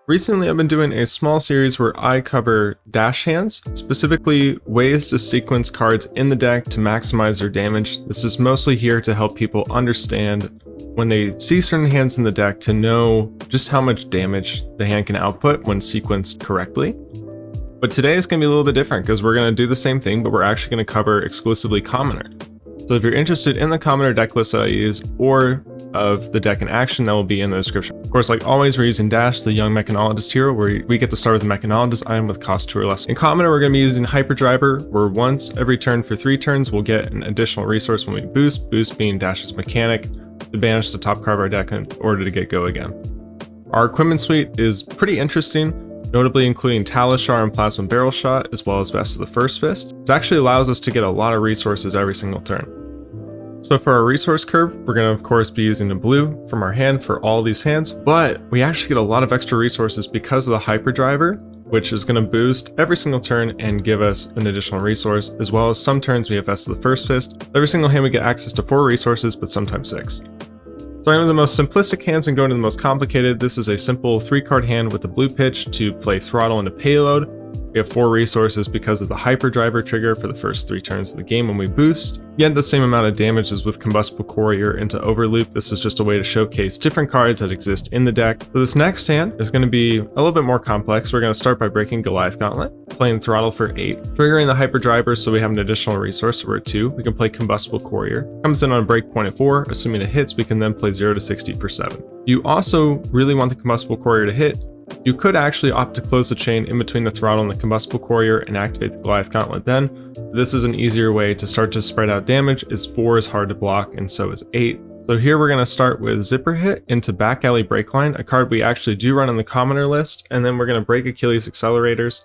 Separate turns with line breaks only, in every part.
Recently, I've been doing a small series where I cover dash hands, specifically ways to sequence cards in the deck to maximize their damage. This is mostly here to help people understand when they see certain hands in the deck to know just how much damage the hand can output when sequenced correctly. But today is going to be a little bit different because we're going to do the same thing, but we're actually going to cover exclusively Commoner. So if you're interested in the Commoner deck list that I use or of the deck in action, that will be in the description. Of course, like always, we're using Dash, the young mechanologist hero, where we get to start with a mechanologist item with cost 2 or less. In Commoner, we're going to be using Hyperdriver, where once every turn for 3 turns, we'll get an additional resource when we boost being Dash's mechanic, to banish the top card of our deck in order to get Go again. Our equipment suite is pretty interesting, notably including Talishar and Plasma Barrel Shot, as well as Vest of the First Fist. This actually allows us to get a lot of resources every single turn. So for our resource curve, we're going to of course be using the blue from our hand for all these hands, but we actually get a lot of extra resources because of the Hyperdriver, which is going to boost every single turn and give us an additional resource, as well as some turns we have Vest of the First Fist. Every single hand we get access to 4 resources, but sometimes 6. Starting with the most simplistic hands and going to the most complicated, this is a simple 3-card hand with the blue pitch to play Throttle into Payload. We have 4 resources because of the Hyperdriver trigger for the first 3 turns of the game when we boost. Yet the same amount of damage as with Combustible Courier into Overloop. This is just a way to showcase different cards that exist in the deck. So this next hand is going to be a little bit more complex. We're going to start by breaking Goliath Gauntlet, playing Throttle for 8, triggering the Hyperdriver so we have an additional resource. So we're at 2. We can play Combustible Courier. Comes in on a break point at 4. Assuming it hits, we can then play 0 to 60 for 7. You also really want the Combustible Courier to hit. You could actually opt to close the chain in between the Throttle and the Combustible Courier and activate the Goliath Gauntlet then. This is an easier way to start to spread out damage, as 4 is hard to block and so is 8. So here we're going to start with Zipper Hit into Back Alley Breakline, a card we actually do run on the Commoner list, and then we're going to break Achilles Accelerators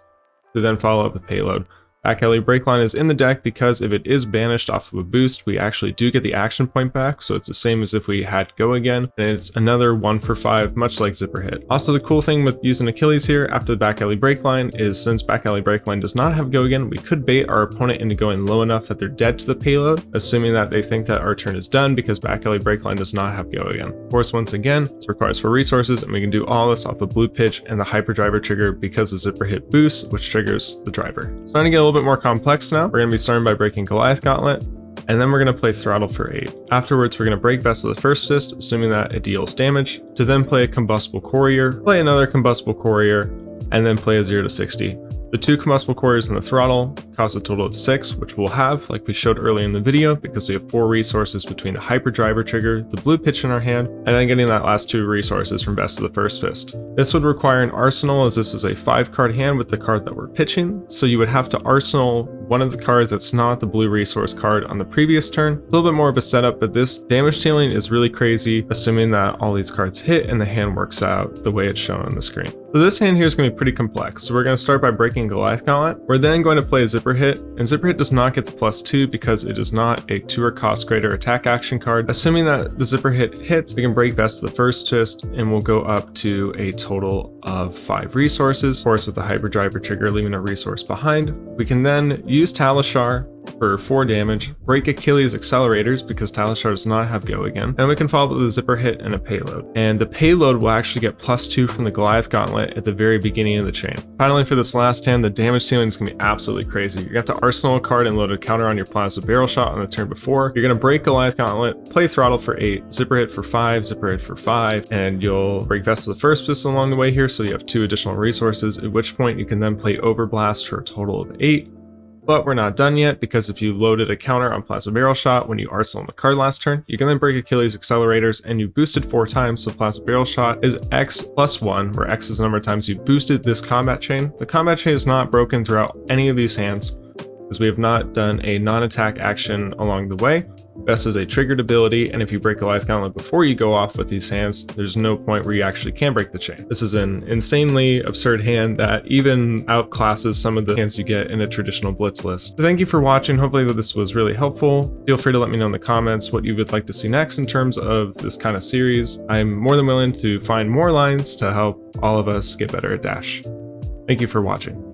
to then follow up with Payload. Back Alley Breakline is in the deck because if it is banished off of a boost, we actually do get the action point back, so it's the same as if we had Go again, and it's another 1 for 5, much like Zipper Hit. Also, the cool thing with using Achilles here after the Back Alley Breakline is since Back Alley Breakline does not have Go again, we could bait our opponent into going low enough that they're dead to the payload, assuming that they think that our turn is done because Back Alley Breakline does not have Go again. Of course, once again, this requires 4 resources, and we can do all this off of Blue Pitch and the Hyperdriver trigger because of Zipper Hit boost, which triggers the driver. Starting to get a little bit more complex now. We're going to be starting by breaking Goliath Gauntlet, and then we're going to play Throttle for 8. Afterwards, we're going to break Vest of the First Fist, assuming that it deals damage, to then play a Combustible Courier, play another Combustible Courier, and then play a 0 to 60. The 2 Combustible Couriers in the Throttle cost a total of 6, which we'll have, like we showed earlier in the video, because we have 4 resources between the Hyperdriver trigger, the Blue Pitch in our hand, and then getting that last 2 resources from Vest of the First Fist. This would require an arsenal, as this is a 5-card hand with the card that we're pitching, so you would have to arsenal one of the cards that's not the blue resource card on the previous turn. A little bit more of a setup, but this damage dealing is really crazy, assuming that all these cards hit and the hand works out the way it's shown on the screen. So this hand here is going to be pretty complex. So we're going to start by breaking Goliath Gauntlet. We're then going to play Zipper Hit, and Zipper Hit does not get the +2 because it is not a 2 or cost greater attack action card. Assuming that the Zipper Hit hits, we can break Vest of the First Fist, and we'll go up to a total of 5 resources, of course with the Hyperdriver trigger leaving a resource behind. We can then use Talishar for 4 damage, break Achilles Accelerators because Talishar does not have Go again, and we can follow up with a Zipper Hit and a Payload. And the Payload will actually get +2 from the Goliath Gauntlet at the very beginning of the chain. Finally, for this last hand, the damage ceiling is going to be absolutely crazy. You have to arsenal a card and load a counter on your Plasma Barrel Shot on the turn before. You're going to break Goliath Gauntlet, play Throttle for 8, Zipper Hit for 5, Zipper Hit for 5, and you'll break Vest of the First Fist along the way here, so you have 2 additional resources, at which point you can then play Overblast for a total of 8. But we're not done yet, because if you loaded a counter on Plasma Barrel Shot when you arsenal the card last turn, you can then break Achilles Accelerators, and you boosted 4 times, so Plasma Barrel Shot is X plus 1, where X is the number of times you boosted this combat chain. The combat chain is not broken throughout any of these hands, because we have not done a non-attack action along the way. Vest is a triggered ability, and if you break Goliath Gauntlet before you go off with these hands, there's no point where you actually can break the chain. This is an insanely absurd hand that even outclasses some of the hands you get in a traditional blitz list. So thank you for watching. Hopefully this was really helpful. Feel free to let me know in the comments what you would like to see next in terms of this kind of series. I'm more than willing to find more lines to help all of us get better at Dash. Thank you for watching.